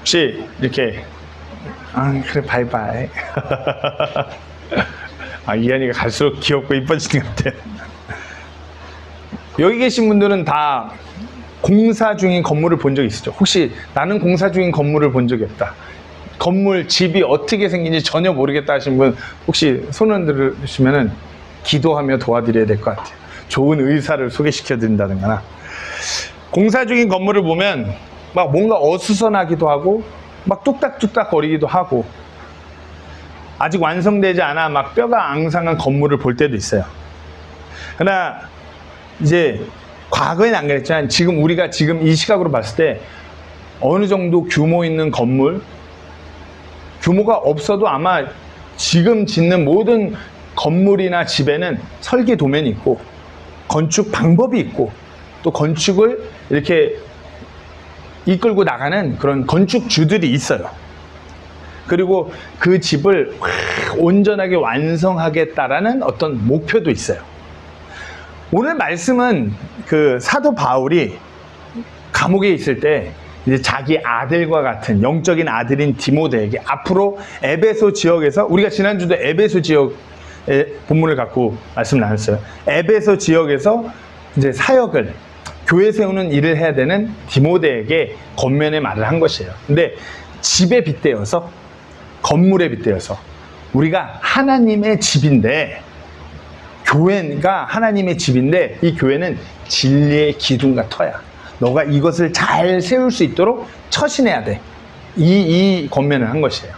혹시 이렇게 그래 바이바이 이한이가 갈수록 귀엽고 이뻐지는 것 같아요. 여기 계신 분들은 다 공사 중인 건물을 본 적 있으죠? 혹시 나는 공사 중인 건물을 본 적이 없다, 건물 집이 어떻게 생긴지 전혀 모르겠다 하신 분 혹시 손을 들으시면은 기도하며 도와드려야 될 것 같아요. 좋은 의사를 소개시켜 드린다든가. 공사 중인 건물을 보면 막 뭔가 어수선하기도 하고 막 뚝딱뚝딱 거리기도 하고 아직 완성되지 않아 막 뼈가 앙상한 건물을 볼 때도 있어요. 그러나 이제 과거에는 안 그랬지만 지금 우리가 지금 이 시각으로 봤을 때 어느 정도 규모 있는 건물, 규모가 없어도 아마 지금 짓는 모든 건물이나 집에는 설계 도면이 있고 건축 방법이 있고 또 건축을 이렇게 이끌고 나가는 그런 건축주들이 있어요. 그리고 그 집을 온전하게 완성하겠다라는 어떤 목표도 있어요. 오늘 말씀은 그 사도 바울이 감옥에 있을 때 이제 자기 아들과 같은 영적인 아들인 디모데에게 앞으로 에베소 지역에서, 우리가 지난주도 에베소 지역의 본문을 갖고 말씀 나눴어요. 에베소 지역에서 이제 사역을, 교회 세우는 일을 해야 되는 디모데에게 겉면에 말을 한 것이에요. 근데 집에 빗대어서, 건물에 빗대어서 우리가 하나님의 집인데, 교회가 하나님의 집인데 이 교회는 진리의 기둥과 터야. 너가 이것을 잘 세울 수 있도록 처신해야 돼. 이 권면을 한 것이에요.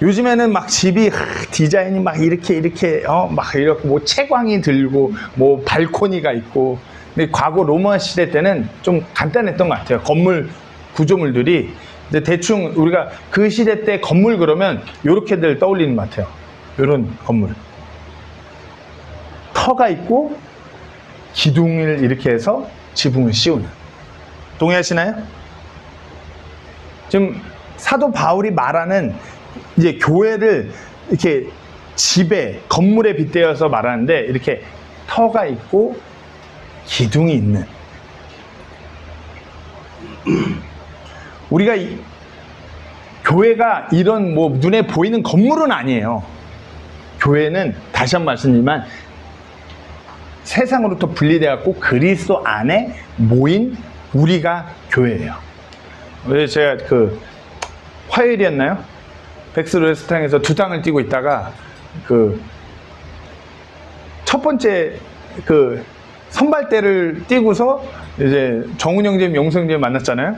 요즘에는 막 집이 디자인이 막 이렇게 막 이렇게 뭐 채광이 들고 뭐 발코니가 있고. 근데 과거 로마 시대 때는 좀 간단했던 것 같아요. 건물 구조물들이. 근데 대충 우리가 그 시대 때 건물 그러면 요렇게들 떠올리는 것 같아요. 요런 건물. 터가 있고 기둥을 이렇게 해서 지붕을 씌우는. 동의하시나요? 지금 사도 바울이 말하는 이제 교회를 이렇게 집에, 건물에 빗대어서 말하는데 이렇게 터가 있고 기둥이 있는. 우리가 교회가 이런 뭐 눈에 보이는 건물은 아니에요. 교회는 다시 한번 말씀드리지만 세상으로부터 분리되었고 그리스도 안에 모인 우리가 교회예요. 왜 제가 그 화요일이었나요? 백스 레스토랑에서 두 당을 뛰고 있다가 그 첫 번째 그 선발대를 뛰고서 이제 정훈 형제님, 용성 형제님 만났잖아요.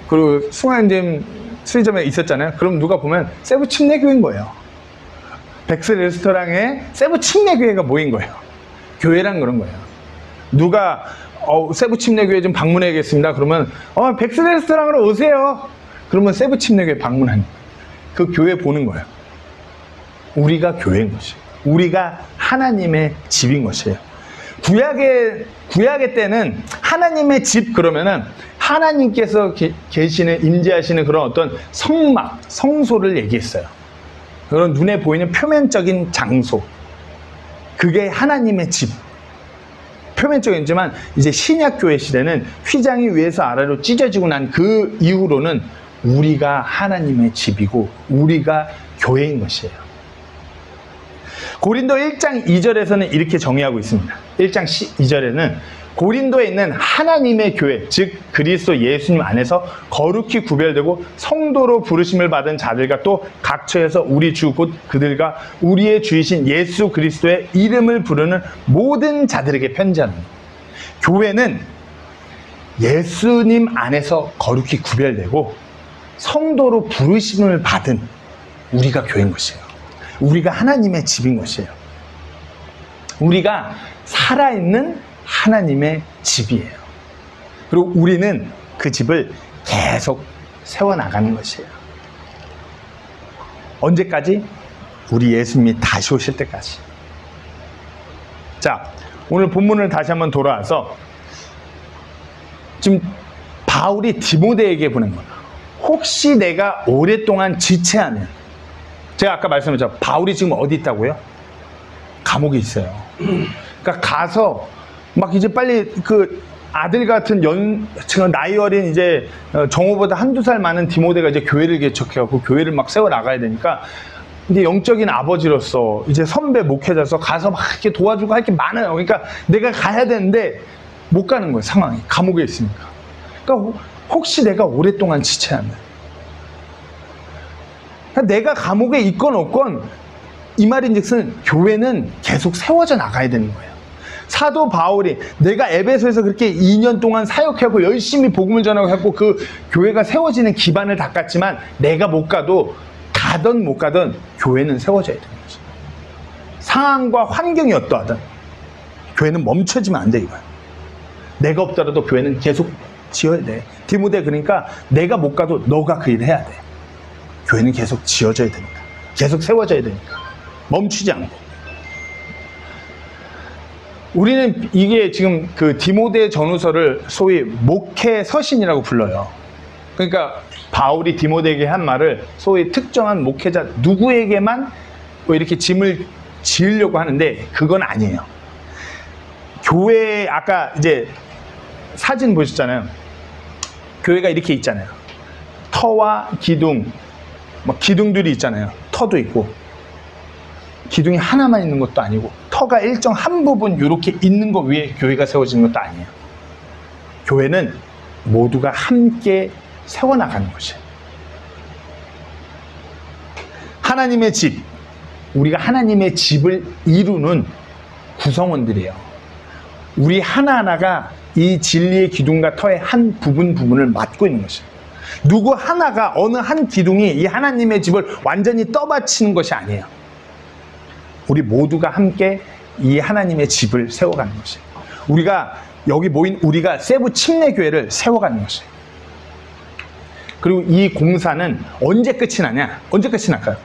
그리고 승환 형제님 수리점에 있었잖아요. 그럼 누가 보면 세부 침례교회인 거예요. 백스 레스토랑에 세부 침례교회가 모인 거예요. 교회란 그런 거예요. 누가 세부 침례교회 좀 방문해야겠습니다. 그러면 백스 레스토랑으로 오세요. 그러면 세부 침례교회 방문하는 그 교회 보는 거예요. 우리가 교회인 것이에요. 우리가 하나님의 집인 것이에요. 구약의 때는 하나님의 집 그러면은 하나님께서 계시는, 임재하시는 그런 어떤 성막, 성소를 얘기했어요. 그런 눈에 보이는 표면적인 장소. 그게 하나님의 집. 표면적이지만 이제 신약교회 시대는 휘장이 위에서 아래로 찢어지고 난 그 이후로는 우리가 하나님의 집이고 우리가 교회인 것이에요. 고린도 1장 2절에서는 이렇게 정의하고 있습니다. 1장 2절에는 고린도에 있는 하나님의 교회, 즉 그리스도 예수님 안에서 거룩히 구별되고 성도로 부르심을 받은 자들과 또 각처에서 우리 주 곧 그들과 우리의 주이신 예수 그리스도의 이름을 부르는 모든 자들에게 편지하는 거예요. 교회는 예수님 안에서 거룩히 구별되고 성도로 부르심을 받은 우리가 교회인 것이에요. 우리가 하나님의 집인 것이에요. 우리가 살아있는 하나님의 집이에요. 그리고 우리는 그 집을 계속 세워나가는 것이에요. 언제까지? 우리 예수님이 다시 오실 때까지. 자, 오늘 본문을 다시 한번 돌아와서 지금 바울이 디모데에게 보낸 거예요. 혹시 내가 오랫동안 지체하면, 제가 아까 말씀드렸죠. 바울이 지금 어디 있다고요? 감옥에 있어요. 그러니까 가서 막 이제 빨리 그 아들 같은 지금 나이 어린 이제 정호보다 한두 살 많은 디모데가 이제 교회를 개척해갖고 교회를 막 세워 나가야 되니까 이제 영적인 아버지로서 이제 선배 목회자로서 가서 막 이렇게 도와주고 할 게 많아요. 그러니까 내가 가야 되는데 못 가는 거예요. 상황이 감옥에 있으니까. 그러니까 혹시 내가 오랫동안 지체하면 내가 감옥에 있건 없건 이 말인즉슨 교회는 계속 세워져 나가야 되는 거예요. 사도 바울이 내가 에베소에서 그렇게 2년 동안 사역하고 열심히 복음을 전하고 했고 그 교회가 세워지는 기반을 닦았지만 내가 못 가도 가든 못 가든 교회는 세워져야 되는 거죠. 상황과 환경이 어떠하든 교회는 멈춰지면 안 돼 이거야. 내가 없더라도 교회는 계속 지어야 돼. 디모데 그러니까 내가 못 가도 너가 그 일을 해야 돼. 교회는 계속 지어져야 되니까. 계속 세워져야 되니까. 멈추지 않고. 우리는 이게 지금 그 디모데 전후서를 소위 목회 서신이라고 불러요. 그러니까 바울이 디모데에게 한 말을 소위 특정한 목회자 누구에게만 뭐 이렇게 짐을 지으려고 하는데 그건 아니에요. 교회 아까 이제 사진 보셨잖아요. 교회가 이렇게 있잖아요. 터와 기둥, 뭐 기둥들이 있잖아요. 터도 있고 기둥이 하나만 있는 것도 아니고 터가 일정 한 부분 이렇게 있는 거 위에 교회가 세워지는 것도 아니에요. 교회는 모두가 함께 세워나가는 것이에요. 하나님의 집, 우리가 하나님의 집을 이루는 구성원들이에요. 우리 하나하나가 이 진리의 기둥과 터의 한 부분을 맡고 있는 것이에요. 누구 하나가 어느 한 기둥이 이 하나님의 집을 완전히 떠받치는 것이 아니에요. 우리 모두가 함께 이 하나님의 집을 세워가는 것이에요. 우리가 여기 모인 우리가 세부 침례교회를 세워가는 것이에요. 그리고 이 공사는 언제 끝이 나냐? 언제 끝이 날까요?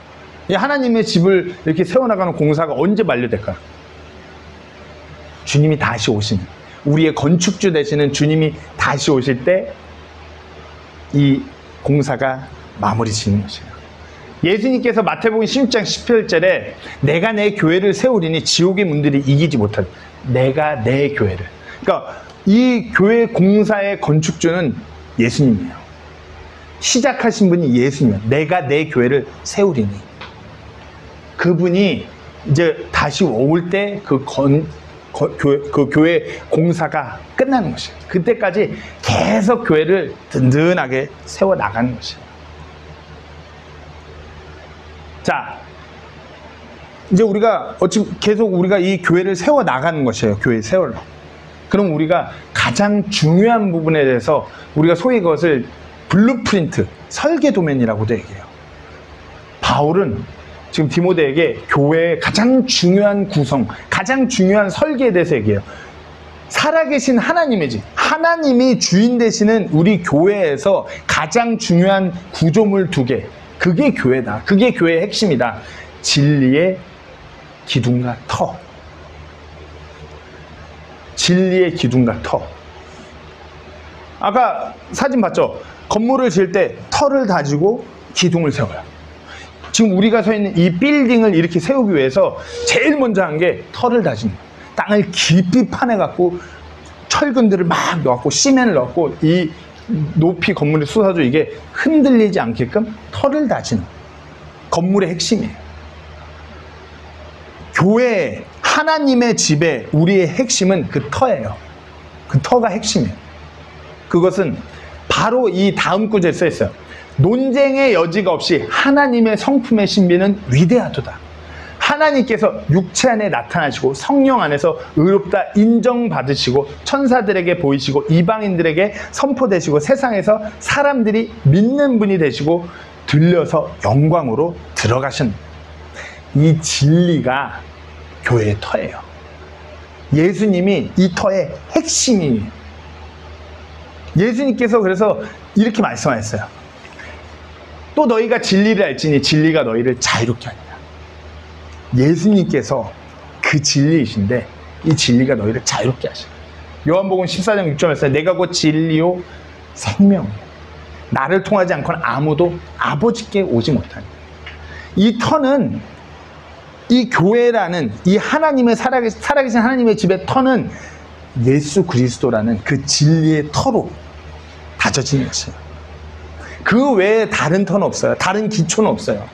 이 하나님의 집을 이렇게 세워나가는 공사가 언제 만료될까요? 주님이 다시 오시는, 우리의 건축주 되시는 주님이 다시 오실 때 이 공사가 마무리 짓는 것이에요. 예수님께서 마태복음 16장 18절에 내가 내 교회를 세우리니 지옥의 문들이 이기지 못하리. 내가 내 교회를. 그러니까 이 교회 공사의 건축주는 예수님이에요. 시작하신 분이 예수님이에요. 내가 내 교회를 세우리니. 그분이 이제 다시 올 때 그 교회 공사가 끝나는 것이에요. 그때까지 계속 교회를 든든하게 세워나가는 것이에요. 자, 이제 우리가 계속 우리가 이 교회를 세워나가는 것이에요. 교회 세워라. 그럼 우리가 가장 중요한 부분에 대해서 우리가 소위 그것을 블루프린트, 설계 도면이라고도 얘기해요. 바울은 지금 디모데에게 교회의 가장 중요한 구성, 가장 중요한 설계에 대해서 얘기해요. 살아계신 하나님의 집, 하나님이 주인 되시는 우리 교회에서 가장 중요한 구조물 2개, 그게 교회다. 그게 교회의 핵심이다. 진리의 기둥과 터. 진리의 기둥과 터. 아까 사진 봤죠? 건물을 지을 때 터를 다지고 기둥을 세워요. 지금 우리가 서 있는 이 빌딩을 이렇게 세우기 위해서 제일 먼저 한 게 터를 다지는 거예요. 땅을 깊이 파내갖고 철근들을 막 넣었고 시멘을 넣었고 이 높이 건물이 솟아도 이게 흔들리지 않게끔 터를 다지는 건물의 핵심이에요. 교회 하나님의 집에 우리의 핵심은 그 터예요. 그 터가 핵심이에요. 그것은 바로 이 다음 구절에 써 있어요. 논쟁의 여지가 없이 하나님의 성품의 신비는 위대하도다. 하나님께서 육체 안에 나타나시고 성령 안에서 의롭다 인정받으시고 천사들에게 보이시고 이방인들에게 선포되시고 세상에서 사람들이 믿는 분이 되시고 들려서 영광으로 들어가신 이 진리가 교회의 터예요. 예수님이 이 터의 핵심이에요. 예수님께서 그래서 이렇게 말씀하셨어요. 또 너희가 진리를 알지니 진리가 너희를 자유롭게 하리라. 예수님께서 그 진리이신데 이 진리가 너희를 자유롭게 하시라. 요한복음 14장 6절에 내가 곧 진리요 생명이요 나를 통하지 않고는 아무도 아버지께 오지 못하니. 이 터는 이 교회라는 이 하나님의 살아계신 하나님의 집의 터는 예수 그리스도라는 그 진리의 터로 다져지는 것이에요. 그 외에 다른 터는 없어요. 다른 기초는 없어요.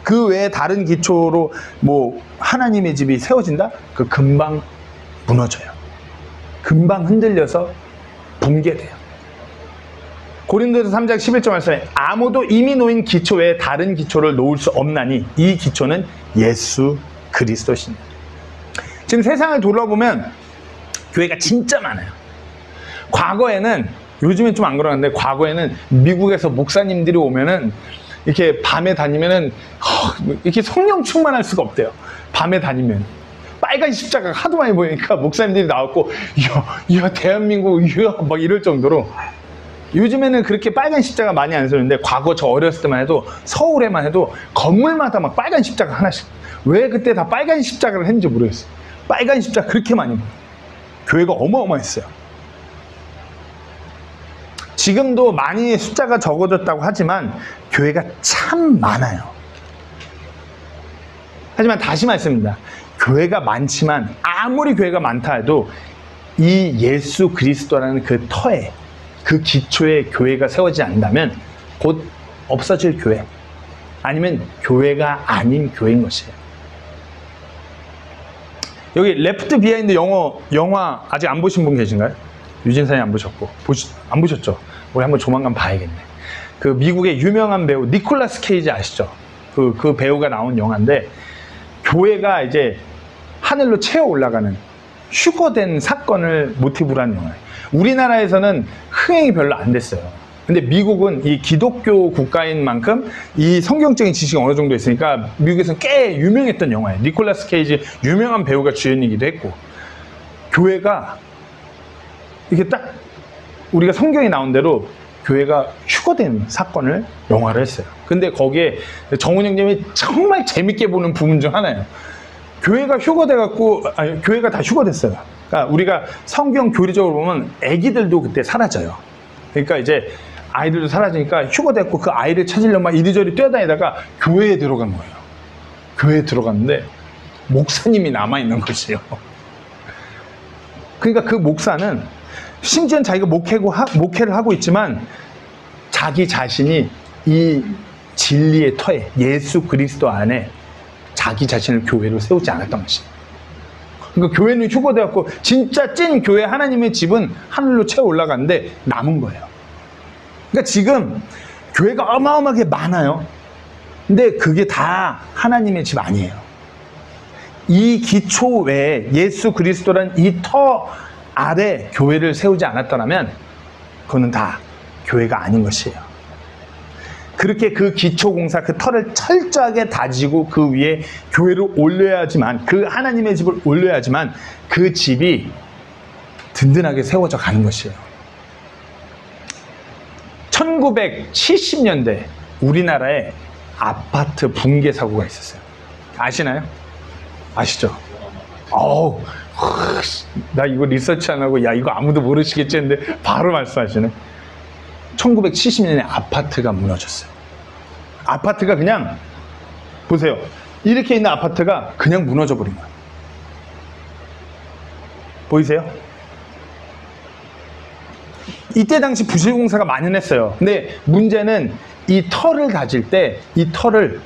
그 외에 다른 기초로 뭐 하나님의 집이 세워진다? 그 금방 무너져요. 금방 흔들려서 붕괴돼요. 고린도서 3장 11절 말씀에 아무도 이미 놓인 기초 외에 다른 기초를 놓을 수 없나니 이 기초는 예수 그리스도시니라. 지금 세상을 돌아보면 교회가 진짜 많아요. 과거에는, 요즘엔 좀 안 그러는데 과거에는 미국에서 목사님들이 오면은 이렇게 밤에 다니면은 이렇게 성령 충만할 수가 없대요. 밤에 다니면 빨간 십자가가 하도 많이 보이니까 목사님들이 나왔고 이야 대한민국 이야 막 이럴 정도로. 요즘에는 그렇게 빨간 십자가 많이 안 쓰는데 과거 저 어렸을 때만 해도 서울에만 해도 건물마다 막 빨간 십자가 하나씩. 왜 그때 다 빨간 십자가를 했는지 모르겠어요. 빨간 십자가 그렇게 많이 보여요. 교회가 어마어마했어요. 지금도 많이 숫자가 적어졌다고 하지만 교회가 참 많아요. 하지만 다시 말씀입니다. 교회가 많지만 아무리 교회가 많다 해도 이 예수 그리스도라는 그 터에, 그 기초에 교회가 세워지지 않는다면 곧 없어질 교회, 아니면 교회가 아닌 교회인 것이에요. 여기 레프트 비하인드 영화 아직 안 보신 분 계신가요? 유진사님 안 보셨고, 안 보셨죠? 우리 한번 조만간 봐야겠네. 그 미국의 유명한 배우 니콜라스 케이지 아시죠? 그 배우가 나온 영화인데, 교회가 이제 하늘로 채워 올라가는 휴거된 사건을 모티브로 한 영화예요. 우리나라에서는 흥행이 별로 안 됐어요. 근데 미국은 이 기독교 국가인 만큼 이 성경적인 지식이 어느 정도 있으니까 미국에서는 꽤 유명했던 영화예요. 니콜라스 케이지 유명한 배우가 주연이기도 했고, 교회가 이게 딱 우리가 성경에 나온 대로 교회가 휴거된 사건을 영화를 했어요. 근데 거기에 정훈 형님이 정말 재밌게 보는 부분 중 하나예요. 교회가 휴거돼갖고, 아니, 교회가 다 휴거됐어요. 그러니까 우리가 성경 교리적으로 보면 아기들도 그때 사라져요. 그러니까 이제 아이들도 사라지니까 휴거됐고 그 아이를 찾으려면 막 이리저리 뛰어다니다가 교회에 들어간 거예요. 교회에 들어갔는데 목사님이 남아있는 것이에요. 그러니까 그 목사는 심지어는 자기가 목회를 하고 있지만 자기 자신이 이 진리의 터에, 예수 그리스도 안에 자기 자신을 교회로 세우지 않았던 것이에요. 그러니까 교회는 휴거되었고 진짜 찐 교회 하나님의 집은 하늘로 채워 올라갔는데 남은 거예요. 그러니까 지금 교회가 어마어마하게 많아요. 근데 그게 다 하나님의 집 아니에요. 이 기초 외에 예수 그리스도란 이 터 아래 교회를 세우지 않았더라면 그거는 다 교회가 아닌 것이에요. 그렇게 그 기초 공사, 그 터를 철저하게 다지고 그 위에 교회를 올려야지만, 그 하나님의 집을 올려야지만 그 집이 든든하게 세워져 가는 것이에요. 1970년대 우리나라에 아파트 붕괴 사고가 있었어요. 아시나요? 아시죠? 나 이거 리서치 안 하고 야 이거 아무도 모르시겠지 했는데 바로 말씀하시네. 1970년에 아파트가 무너졌어요. 아파트가 그냥, 보세요, 이렇게 있는 아파트가 그냥 무너져 버린 거예요. 보이세요? 이때 당시 부실공사가 만연했어요. 근데 문제는 이 터를 다질 때 이 터를,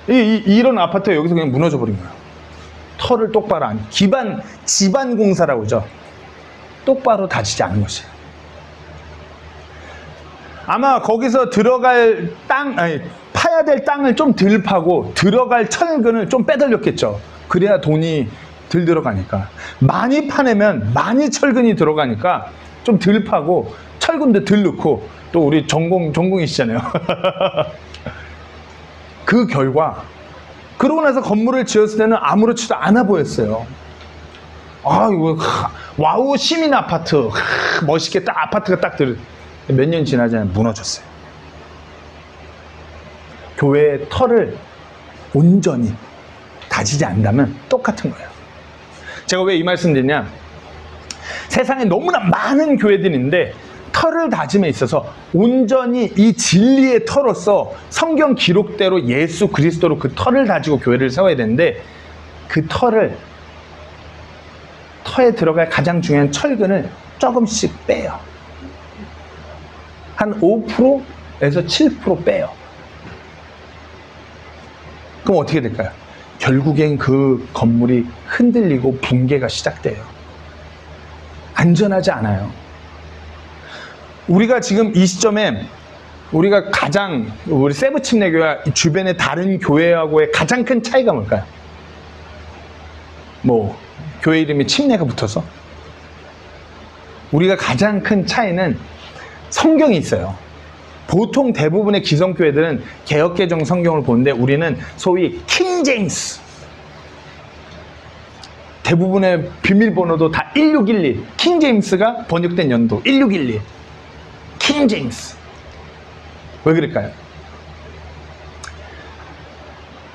이런 아파트가 여기서 그냥 무너져 버린 거예요. 터를 똑바로 안, 지반 공사라고 하죠. 똑바로 다지지 않은 것이에요. 아마 거기서 들어갈 파야 될 땅을 좀 덜 파고 들어갈 철근을 좀 빼돌렸겠죠. 그래야 돈이 덜 들어가니까. 많이 파내면 많이 철근이 들어가니까 좀 덜 파고 철근도 덜 넣고, 또 우리 전공이시잖아요. 그 결과 그러고 나서 건물을 지었을 때는 아무렇지도 않아 보였어요. 이거 와우 시민 아파트, 멋있게 딱 아파트가 딱 몇 년 지나지 않아 무너졌어요. 교회의 터를 온전히 다지지 않는다면 똑같은 거예요. 제가 왜 이 말씀 드리냐, 세상에 너무나 많은 교회들이 있는데 터를 다짐에 있어서 온전히 이 진리의 터로서 성경 기록대로 예수 그리스도로 그 터를 다지고 교회를 세워야 되는데, 그 터에 터에 들어갈 가장 중요한 조금씩 빼요. 한 5%에서 7% 빼요. 그럼 어떻게 될까요? 결국엔 그 건물이 흔들리고 붕괴가 시작돼요. 안전하지 않아요. 우리가 지금 이 시점에 우리 세브침례교회와 주변의 다른 교회하고의 가장 큰 차이가 뭘까요? 교회 이름에 침례가 붙어서? 우리가 가장 큰 차이는 성경이 있어요. 보통 대부분의 기성교회들은 개역개정 성경을 보는데 우리는 소위 킹 제임스, 대부분의 비밀번호도 다 1611, 킹 제임스가 번역된 연도 1611, 킹 제임스. 왜 그럴까요?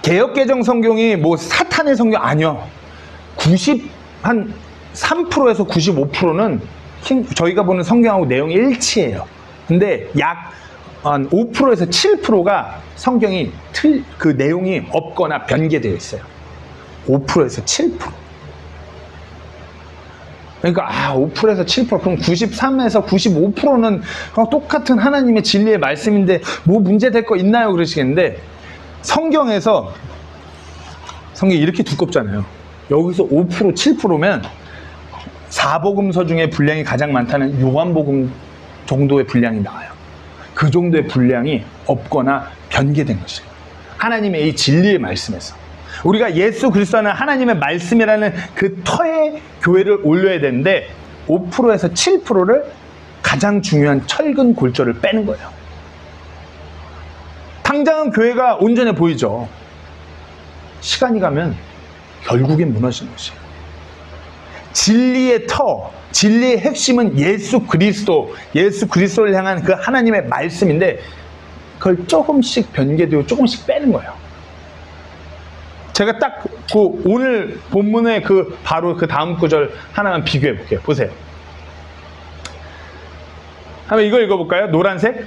개역개정 성경이 사탄의 성경 아니요. 한 3%에서 95%는 저희가 보는 성경하고 내용이 일치해요. 근데 약 한 5%에서 7%가 성경이 그 내용이 없거나 변개되어 있어요. 5%에서 7%. 그러니까 5%에서 7%, 그럼 93에서 95%는 똑같은 하나님의 진리의 말씀인데 문제될 거 있나요? 그러시겠는데 성경이 이렇게 두껍잖아요. 여기서 5%, 7%면 사복음서 중에 분량이 가장 많다는 요한복음 정도의 분량이 나와요. 그 정도의 분량이 없거나 변개된 것이에요. 하나님의 이 진리의 말씀에서. 우리가 예수 그리스도는 하나님의 말씀이라는 그 터에 교회를 올려야 되는데 5%에서 7%를 가장 중요한 철근 골조를 빼는 거예요. 당장은 교회가 온전해 보이죠. 시간이 가면 결국엔 무너지는 것이에요. 진리의 터, 진리의 핵심은 예수 그리스도를 향한 그 하나님의 말씀인데 그걸 조금씩 변개되고 조금씩 빼는 거예요. 제가 딱 오늘 본문의 바로 그 다음 구절 하나만 비교해 볼게요. 보세요. 한번 이거 읽어볼까요? 노란색.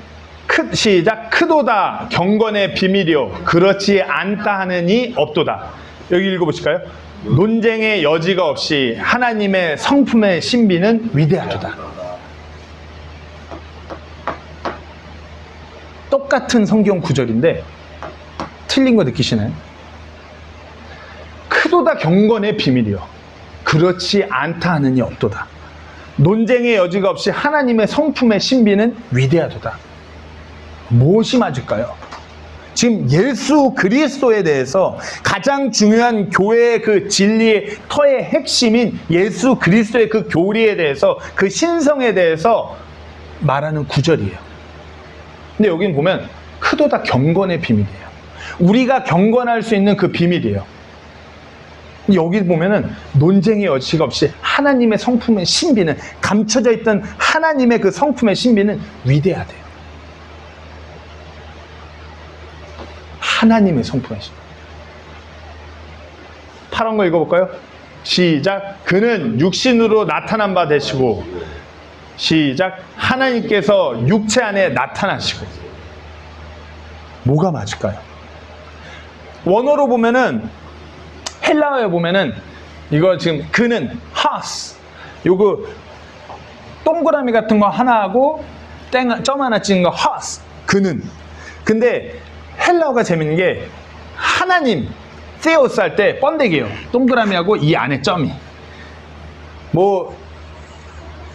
시작. 크도다 경건의 비밀이요 그렇지 않다 하느니 없도다. 여기 읽어보실까요? 논쟁의 여지가 없이 하나님의 성품의 신비는 위대하도다. 똑같은 성경 구절인데 틀린 거 느끼시나요? 크도다 경건의 비밀이요 그렇지 않다 하느니 없도다. 논쟁의 여지가 없이 하나님의 성품의 신비는 위대하도다. 무엇이 맞을까요? 지금 예수 그리스도에 대해서 가장 중요한 교회의 그 진리의 터의 핵심인 예수 그리스도의 그 교리에 대해서 그 신성에 대해서 말하는 구절이에요. 근데 여기는 보면 크도다 경건의 비밀이에요. 우리가 경건할 수 있는 그 비밀이에요. 여기 보면은 논쟁의 여지가 없이 하나님의 성품의 신비는 감춰져 있던 하나님의 그 성품의 신비는 위대하대요. 하나님의 성품의 신비. 파란 거 읽어볼까요? 시작. 그는 육신으로 나타난 바 되시고 시작. 하나님께서 육체 안에 나타나시고. 뭐가 맞을까요? 원어로 보면은 헬라어에 보면은 이거 지금 그는 하스 요거 동그라미 같은 거 하나 하고 점 하나 찍은 거 하스 그는. 근데 헬라어가 재밌는 게 하나님 세오스 할 때 번데기예요. 동그라미하고 이 안에 점이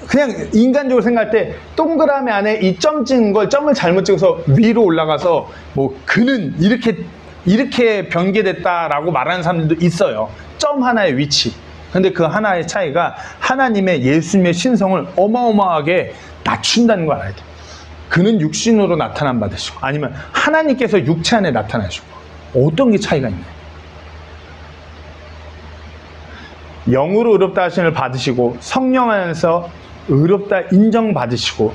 그냥 인간적으로 생각할 때 동그라미 안에 이 점 찍은 걸 점을 잘못 찍어서 위로 올라가서 그는 이렇게 변개됐다라고 말하는 사람들도 있어요. 점 하나의 위치. 근데 그 하나의 차이가 하나님의 예수님의 신성을 어마어마하게 낮춘다는 걸 알아야 돼요. 그는 육신으로 나타난 바 되시고 아니면 하나님께서 육체 안에 나타나시고 어떤 게 차이가 있나요? 영으로 의롭다 하심을 받으시고 성령 안에서 의롭다 인정받으시고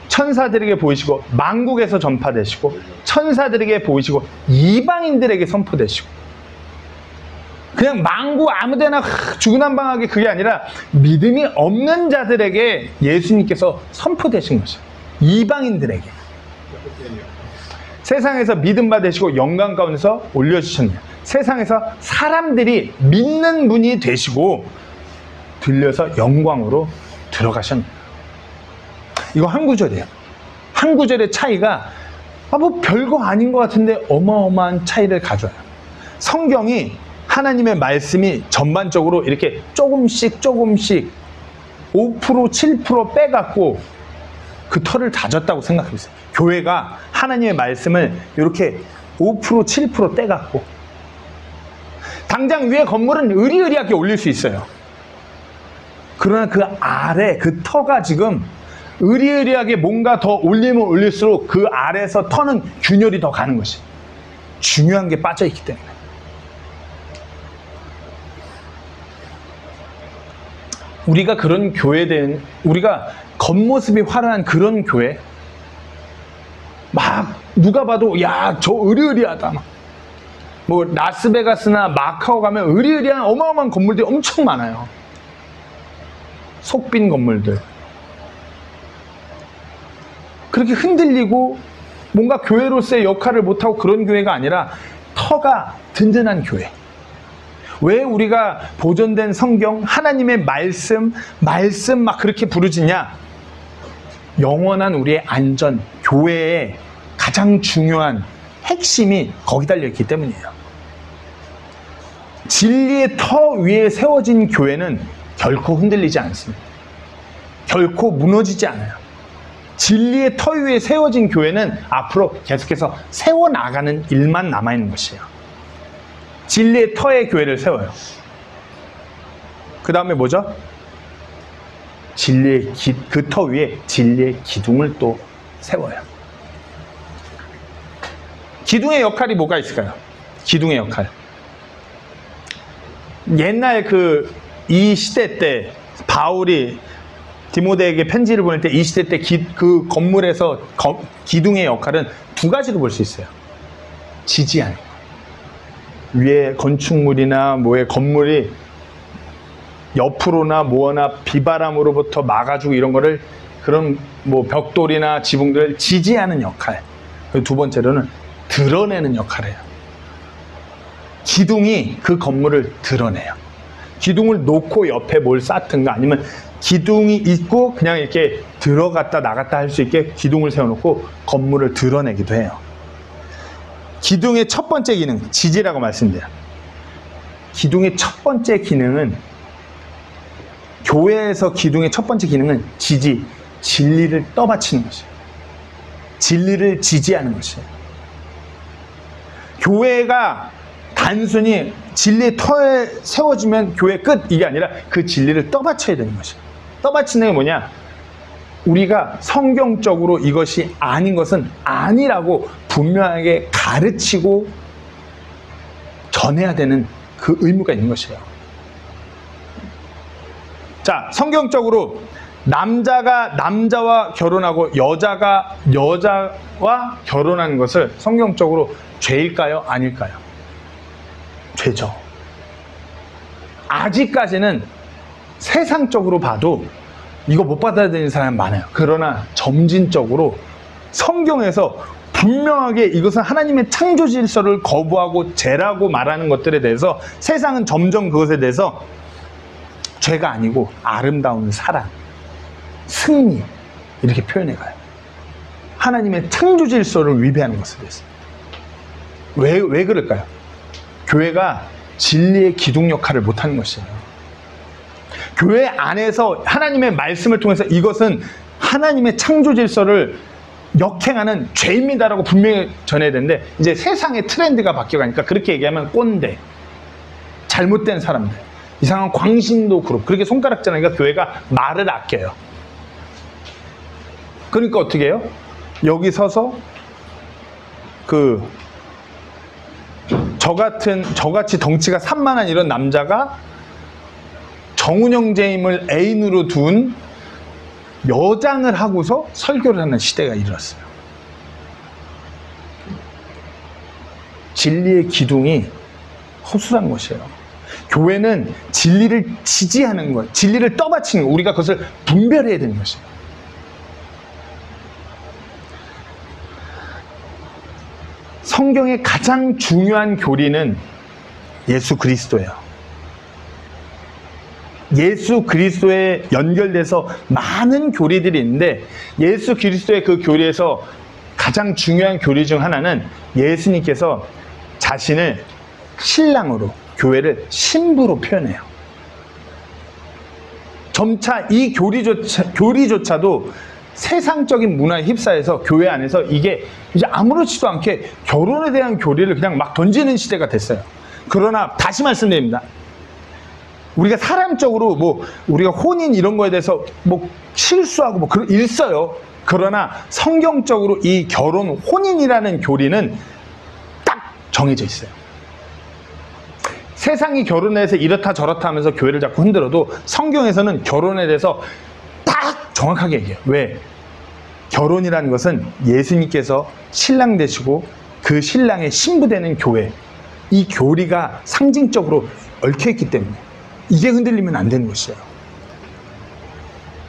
천사들에게 보이시고 만국에서 전파되시고 천사들에게 보이시고 이방인들에게 선포되시고 그냥 만국 아무데나 중구난방하게 그게 아니라 믿음이 없는 자들에게 예수님께서 선포되신 것이에요. 이방인들에게 세상에서 믿음 받으시고 영광 가운데서 올려주셨네요. 세상에서 사람들이 믿는 분이 되시고 들려서 영광으로 들어가셨네요. 이거 한 구절이에요. 한 구절의 차이가 뭐 별거 아닌 것 같은데 어마어마한 차이를 가져요. 성경이 하나님의 말씀이 전반적으로 이렇게 조금씩 5% 7% 빼갖고 그 털을 다졌다고 생각해보세요. 교회가 하나님의 말씀을 이렇게 5% 7% 떼갖고 당장 위에 건물은 으리으리하게 올릴 수 있어요. 그러나 그 아래 그 터가 지금 으리으리하게 뭔가 더 올리면 올릴수록 그 아래에서 터는 균열이 더 가는 것이 중요한 게 빠져있기 때문에. 우리가 그런 교회된, 우리가 겉모습이 화려한 그런 교회, 막 누가 봐도 야, 저 으리으리하다. 뭐 라스베가스나 마카오 가면 으리으리한 어마어마한 건물들이 엄청 많아요. 속빈 건물들. 그렇게 흔들리고 뭔가 교회로서의 역할을 못하고 그런 교회가 아니라 터가 든든한 교회. 왜 우리가 보존된 성경, 하나님의 말씀 막 그렇게 부르짖냐? 영원한 우리의 안전, 교회의 가장 중요한 핵심이 거기 달려있기 때문이에요. 진리의 터 위에 세워진 교회는 결코 흔들리지 않습니다. 결코 무너지지 않아요. 진리의 터 위에 세워진 교회는 앞으로 계속해서 세워나가는 일만 남아있는 것이에요. 진리의 터의 교회를 세워요. 그 다음에 뭐죠? 진리의 그 터 위에 진리의 기둥을 또 세워요. 기둥의 역할이 뭐가 있을까요? 기둥의 역할. 옛날 이 시대 때 바울이 디모데에게 편지를 보낼 때 이 시대 때 그 건물에서 기둥의 역할은 두 가지로 볼 수 있어요. 지지하는 거. 위에 건축물이나 뭐의 건물이 옆으로나 뭐나 비바람으로부터 막아주고 이런 거를 그런 뭐 벽돌이나 지붕들을 지지하는 역할. 그리고 두 번째로는 드러내는 역할을 해요. 기둥이 그 건물을 드러내요. 기둥을 놓고 옆에 뭘 쌓든가 아니면 기둥이 있고 그냥 이렇게 들어갔다 나갔다 할 수 있게 기둥을 세워놓고 건물을 드러내기도 해요. 기둥의 첫 번째 기능, 지지라고 말씀드려요. 기둥의 첫 번째 기능은, 교회에서 기둥의 첫 번째 기능은 지지, 진리를 떠받치는 것이에요. 진리를 지지하는 것이에요. 교회가 단순히 진리의 터에 세워지면 교회 끝, 이게 아니라 그 진리를 떠받쳐야 되는 것이에요. 떠받치는 게 뭐냐? 우리가 성경적으로 이것이 아닌 것은 아니라고 분명하게 가르치고 전해야 되는 그 의무가 있는 것이에요. 자, 성경적으로 남자가 남자와 결혼하고 여자가 여자와 결혼하는 것을 성경적으로 죄일까요? 아닐까요? 죄죠. 아직까지는 세상적으로 봐도 이거 못 받아들이는 사람이 많아요. 그러나 점진적으로 성경에서 분명하게 이것은 하나님의 창조 질서를 거부하고 죄라고 말하는 것들에 대해서 세상은 점점 그것에 대해서 죄가 아니고 아름다운 사랑, 승리 이렇게 표현해가요. 하나님의 창조 질서를 위배하는 것에 대해서. 왜 그럴까요? 교회가 진리의 기둥 역할을 못하는 것이에요. 교회 안에서 하나님의 말씀을 통해서 이것은 하나님의 창조 질서를 역행하는 죄입니다라고 분명히 전해야 되는데, 이제 세상의 트렌드가 바뀌어가니까 그렇게 얘기하면 꼰대, 잘못된 사람들, 이상한 광신도 그룹, 그렇게 손가락질하니까 교회가 말을 아껴요. 그러니까 어떻게 해요? 여기 서서 저같이 덩치가 산만한 이런 남자가 정운영 재임을 애인으로 둔 여장을 하고서 설교를 하는 시대가 이르렀어요. 진리의 기둥이 허술한 것이에요. 교회는 진리를 지지하는 것, 진리를 떠받치는 것, 우리가 그것을 분별해야 되는 것이에요. 성경의 가장 중요한 교리는 예수 그리스도예요. 예수 그리스도에 연결돼서 많은 교리들이 있는데 예수 그리스도의 그 교리에서 가장 중요한 교리 중 하나는 예수님께서 자신을 신랑으로 교회를 신부로 표현해요. 점차 이 교리조차도 세상적인 문화에 휩싸여서 교회 안에서 이게 이제 아무렇지도 않게 결혼에 대한 교리를 그냥 막 던지는 시대가 됐어요. 그러나 다시 말씀드립니다. 우리가 사람적으로 뭐 우리가 혼인 이런 거에 대해서 뭐 실수하고 뭐 있어요. 그러나 성경적으로 이 결혼 혼인이라는 교리는 딱 정해져 있어요. 세상이 결혼에 대해서 이렇다 저렇다 하면서 교회를 자꾸 흔들어도 성경에서는 결혼에 대해서 딱 정확하게 얘기해요. 왜? 결혼이라는 것은 예수님께서 신랑 되시고 그 신랑의 신부 되는 교회, 이 교리가 상징적으로 얽혀있기 때문에 이게 흔들리면 안 되는 것이에요.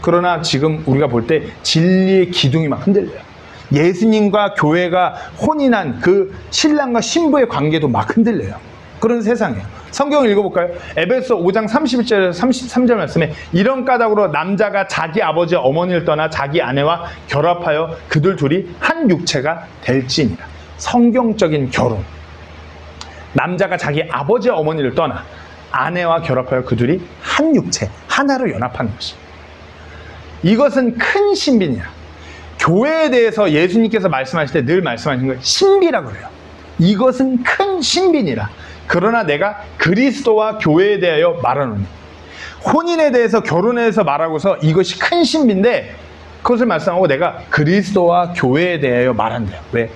그러나 지금 우리가 볼 때 진리의 기둥이 막 흔들려요. 예수님과 교회가 혼인한 그 신랑과 신부의 관계도 막 흔들려요. 그런 세상이에요. 성경을 읽어볼까요? 에베소 5장 31절에서 33절 말씀에 이런 까닭으로 남자가 자기 아버지 어머니를 떠나 자기 아내와 결합하여 그들 둘이 한 육체가 될지니라. 성경적인 결혼. 남자가 자기 아버지 어머니를 떠나 아내와 결합하여 그들이 한 육체, 하나로 연합하는 것이에요. 이것은 큰 신비냐. 교회에 대해서 예수님께서 말씀하실 때 늘 말씀하시는 걸 신비라고 그래요. 이것은 큰 신비니라. 그러나 내가 그리스도와 교회에 대하여 말하노니. 혼인에 대해서 결혼에 대해서 말하고서 이것이 큰 신비인데 그것을 말씀하고 내가 그리스도와 교회에 대하여 말한대요. 왜?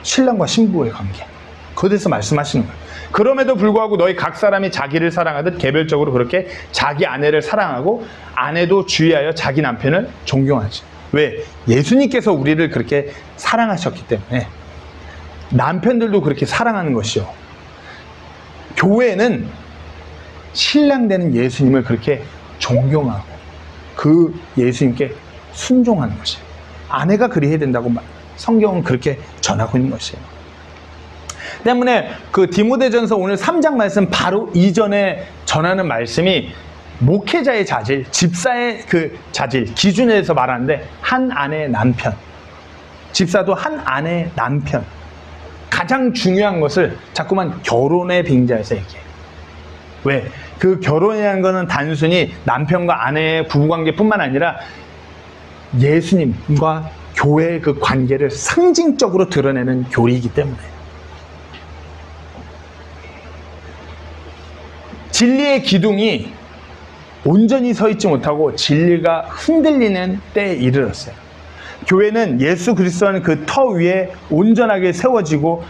신랑과 신부의 관계. 그것에 대해서 말씀하시는 거예요. 그럼에도 불구하고 너희 각 사람이 자기를 사랑하듯 개별적으로 그렇게 자기 아내를 사랑하고 아내도 주의하여 자기 남편을 존경하지. 왜? 예수님께서 우리를 그렇게 사랑하셨기 때문에 남편들도 그렇게 사랑하는 것이요. 교회는 신랑 되는 예수님을 그렇게 존경하고 그 예수님께 순종하는 것이에요. 아내가 그리해야 된다고 성경은 그렇게 전하고 있는 것이에요. 때문에 그 디모데전서 오늘 3장 말씀 바로 이전에 전하는 말씀이 목회자의 자질, 집사의 그 자질, 기준에 대해서 말하는데 한 아내의 남편, 집사도 한 아내의 남편. 가장 중요한 것을 자꾸만 결혼에 빙자해서 얘기해요. 왜? 그 결혼이라는 것은 단순히 남편과 아내의 부부관계뿐만 아니라 예수님과 교회의 그 관계를 상징적으로 드러내는 교리이기 때문에 진리의 기둥이 온전히 서 있지 못하고 진리가 흔들리는 때에 이르렀어요. 교회는 예수 그리스도라는 그 터 위에 온전하게 세워지고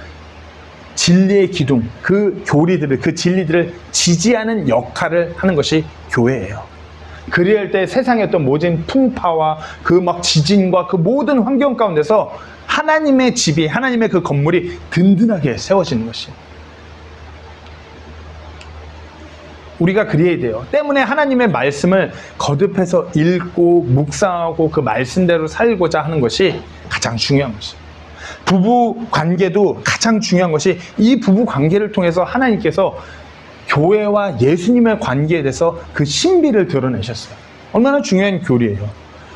진리의 기둥, 그 교리들을, 그 진리들을 지지하는 역할을 하는 것이 교회예요. 그리할 때 세상의 어떤 모진 풍파와 그 막 지진과 그 모든 환경 가운데서 하나님의 집이, 하나님의 그 건물이 든든하게 세워지는 것이에요. 우리가 그리해야 돼요. 때문에 하나님의 말씀을 거듭해서 읽고 묵상하고 그 말씀대로 살고자 하는 것이 가장 중요한 것이에요. 부부 관계도 가장 중요한 것이 이 부부 관계를 통해서 하나님께서 교회와 예수님의 관계에 대해서 그 신비를 드러내셨어요. 얼마나 중요한 교리예요.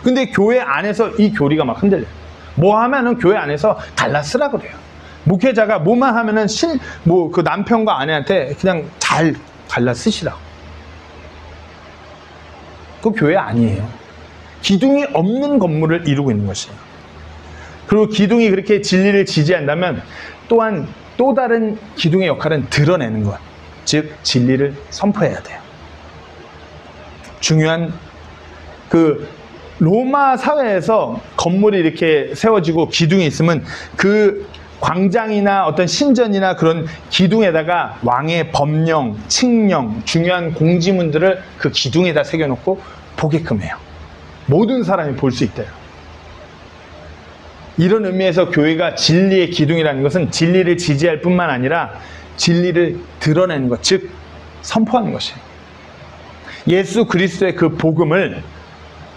근데 교회 안에서 이 교리가 막 흔들려요. 뭐 하면은 교회 안에서 갈라 쓰라 그래요. 목회자가 뭐만 하면은 그 남편과 아내한테 그냥 잘 갈라 쓰시라고. 그 교회 아니에요. 기둥이 없는 건물을 이루고 있는 것이에요. 그리고 기둥이 그렇게 진리를 지지한다면 또한 또 다른 기둥의 역할은 드러내는 것. 즉 진리를 선포해야 돼요. 중요한 그 로마 사회에서 건물이 이렇게 세워지고 기둥이 있으면 그 광장이나 어떤 신전이나 그런 기둥에다가 왕의 법령, 칙령, 중요한 공지문들을 그 기둥에다 새겨놓고 보게끔 해요. 모든 사람이 볼 수 있대요. 이런 의미에서 교회가 진리의 기둥이라는 것은 진리를 지지할 뿐만 아니라 진리를 드러내는 것, 즉 선포하는 것이에요. 예수 그리스도의 그 복음을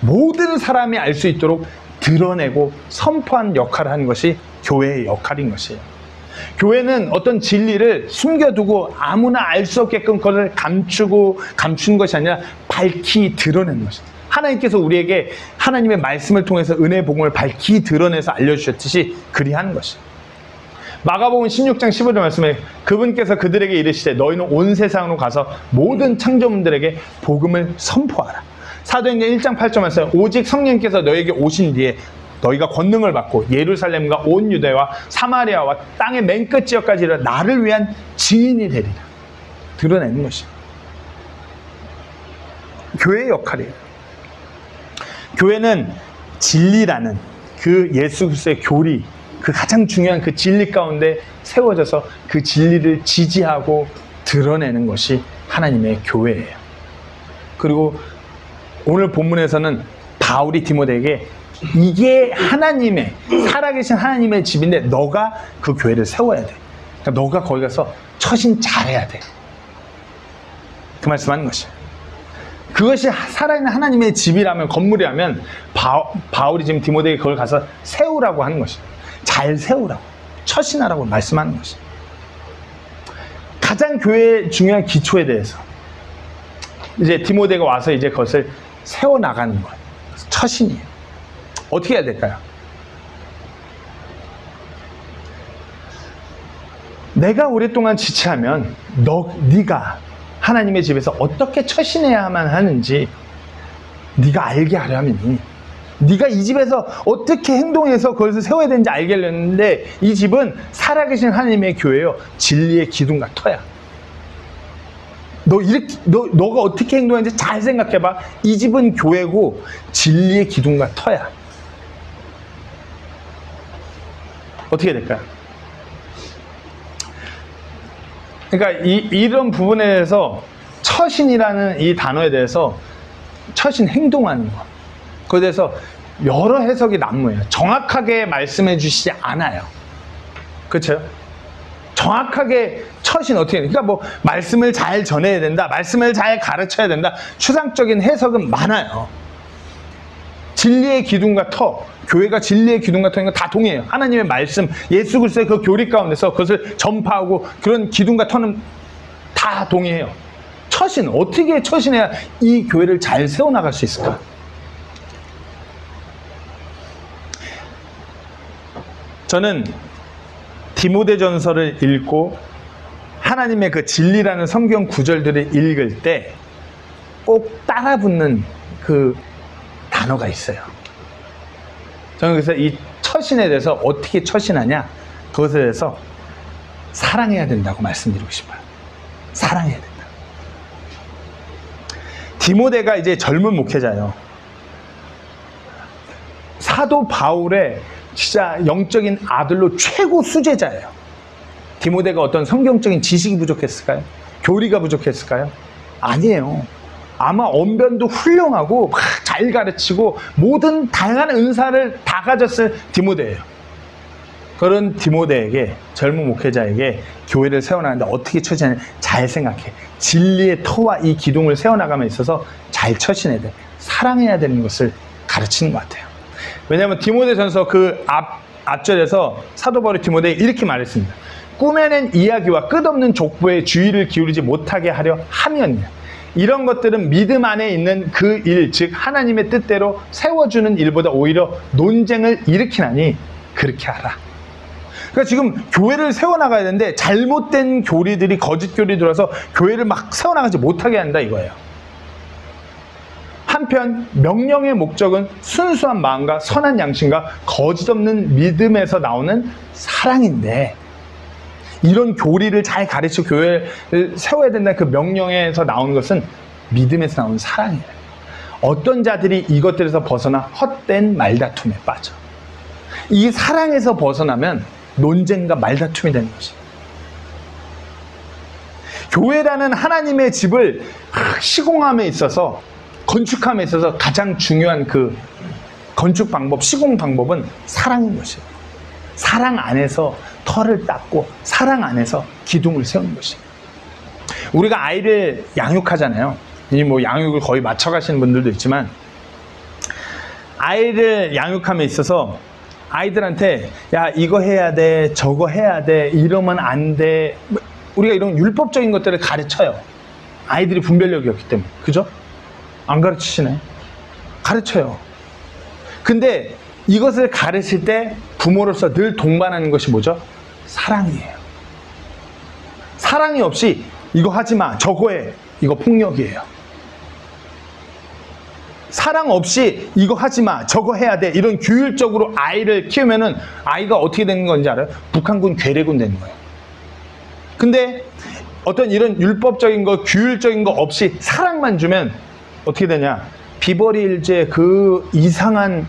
모든 사람이 알 수 있도록 드러내고 선포하는 역할을 하는 것이 교회의 역할인 것이에요. 교회는 어떤 진리를 숨겨두고 아무나 알 수 없게끔 그것을 감춘 것이 아니라 밝히 드러내는 것입니다. 하나님께서 우리에게 하나님의 말씀을 통해서 은혜의 복음을 밝히 드러내서 알려주셨듯이 그리하는 것입니다. 마가복음 16장 15절 말씀에 그분께서 그들에게 이르시되 너희는 온 세상으로 가서 모든 창조물들에게 복음을 선포하라. 사도행전 1장 8절 말씀에 오직 성령께서 너희에게 오신 뒤에 너희가 권능을 받고 예루살렘과 온 유대와 사마리아와 땅의 맨 끝 지역까지 이르러 나를 위한 증인이 되리라. 드러내는 것입니다. 교회의 역할이에요. 교회는 진리라는 그 예수 그리스도의 교리, 그 가장 중요한 그 진리 가운데 세워져서 그 진리를 지지하고 드러내는 것이 하나님의 교회예요. 그리고 오늘 본문에서는 바울이 디모데에게 이게 하나님의, 살아계신 하나님의 집인데 너가 그 교회를 세워야 돼. 그러니까 너가 거기 가서 처신 잘해야 돼. 그 말씀하는 것이에요. 그것이 살아있는 하나님의 집이라면, 건물이라면 바울이 지금 디모데에게 그걸 가서 세우라고 하는 것이에요. 잘 세우라고, 처신하라고 말씀하는 것이에요. 가장 교회의 중요한 기초에 대해서 이제 디모데가 와서 이제 그것을 세워나가는 거예요. 처신이에요. 어떻게 해야 될까요? 내가 오랫동안 지체하면 네가 하나님의 집에서 어떻게 처신해야만 하는지 네가 알게 하려면 네가 이 집에서 어떻게 행동해서 그것을 세워야 되는지 알게 하려는데 이 집은 살아계신 하나님의 교회요. 진리의 기둥과 터야. 너가 어떻게 행동하는지 잘 생각해봐. 이 집은 교회고 진리의 기둥과 터야. 어떻게 될까요? 그러니까 이런 부분에 대해서 처신이라는 이 단어에 대해서 처신 행동하는 것, 그에 대해서 여러 해석이 난무해요. 정확하게 말씀해 주시지 않아요. 그렇죠? 정확하게 처신 어떻게 해요? 그러니까 뭐 말씀을 잘 전해야 된다, 말씀을 잘 가르쳐야 된다, 추상적인 해석은 많아요. 진리의 기둥과 터, 교회가 진리의 기둥과 터인 건 다 동의해요. 하나님의 말씀, 예수 그리스도의 그 교리 가운데서 그것을 전파하고 그런 기둥과 터는 다 동의해요. 처신, 어떻게 처신해야 이 교회를 잘 세워나갈 수 있을까? 저는 디모데전서를 읽고 하나님의 그 진리라는 성경 구절들을 읽을 때 꼭 따라붙는 그 단어가 있어요. 저는 그래서 이 처신에 대해서 어떻게 처신하냐, 그것에 대해서 사랑해야 된다고 말씀드리고 싶어요. 사랑해야 된다. 디모데가 이제 젊은 목회자예요. 사도 바울의 진짜 영적인 아들로 최고 수제자예요. 디모데가 어떤 성경적인 지식이 부족했을까요? 교리가 부족했을까요? 아니에요. 아마 언변도 훌륭하고 잘 가르치고 모든 다양한 은사를 다 가졌을 디모데예요. 그런 디모데에게, 젊은 목회자에게 교회를 세워나가는데 어떻게 처신하냐, 잘 생각해. 진리의 터와 이 기둥을 세워나감에 있어서 잘 처신해야 돼. 사랑해야 되는 것을 가르치는 것 같아요. 왜냐하면 디모데전서 그 앞절에서 사도 바울이 디모데에게 이렇게 말했습니다. 꾸며낸 이야기와 끝없는 족보에 주의를 기울이지 못하게 하려 함이었냐. 이런 것들은 믿음 안에 있는 그 일, 즉 하나님의 뜻대로 세워주는 일보다 오히려 논쟁을 일으키나니 그렇게 하라. 그러니까 지금 교회를 세워나가야 되는데 잘못된 교리들이, 거짓 교리 들어서 교회를 막 세워나가지 못하게 한다 이거예요. 한편 명령의 목적은 순수한 마음과 선한 양심과 거짓 없는 믿음에서 나오는 사랑인데, 이런 교리를 잘 가르쳐 교회를 세워야 된다는 그 명령에서 나오는 것은 믿음에서 나오는 사랑이에요. 어떤 자들이 이것들에서 벗어나 헛된 말다툼에 빠져. 이 사랑에서 벗어나면 논쟁과 말다툼이 되는 것이에요. 교회라는 하나님의 집을 시공함에 있어서, 건축함에 있어서 가장 중요한 그 건축 방법, 시공 방법은 사랑인 것이에요. 사랑 안에서 터를 닦고 사랑 안에서 기둥을 세우는 것이에요. 우리가 아이를 양육하잖아요. 뭐 양육을 거의 맞춰가시는 분들도 있지만, 아이를 양육함에 있어서 아이들한테 야 이거 해야 돼, 저거 해야 돼, 이러면 안 돼. 우리가 이런 율법적인 것들을 가르쳐요. 아이들이 분별력이 없기 때문에. 그죠? 안 가르치시네. 가르쳐요. 근데 이것을 가르칠 때 부모로서 늘 동반하는 것이 뭐죠? 사랑이에요. 사랑이 없이 이거 하지 마, 저거 해. 이거 폭력이에요. 사랑 없이 이거 하지 마, 저거 해야 돼. 이런 규율적으로 아이를 키우면은 아이가 어떻게 되는 건지 알아요? 북한군 괴뢰군 되는 거예요. 근데 어떤 이런 율법적인 거, 규율적인 거 없이 사랑만 주면 어떻게 되냐? 비버리 일제 그 이상한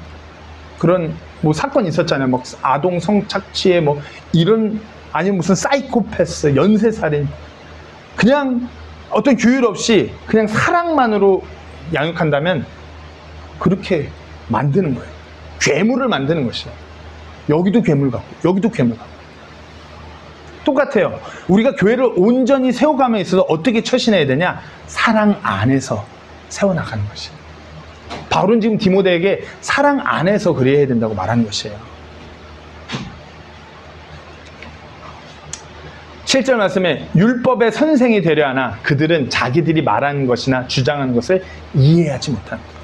그런 뭐 사건이 있었잖아요. 막 아동 성착취에 뭐 이런, 아니면 무슨 사이코패스, 연쇄살인. 그냥 어떤 규율 없이 그냥 사랑만으로 양육한다면 그렇게 만드는 거예요. 괴물을 만드는 것이에요. 여기도 괴물 같고 여기도 괴물 같고. 똑같아요. 우리가 교회를 온전히 세워감에 있어서 어떻게 처신해야 되냐? 사랑 안에서 세워나가는 것이에요. 바울은 지금 디모데에게 사랑 안에서 그래야 된다고 말하는 것이에요. 7절 말씀에 율법의 선생이 되려 하나 그들은 자기들이 말하는 것이나 주장하는 것을 이해하지 못한다.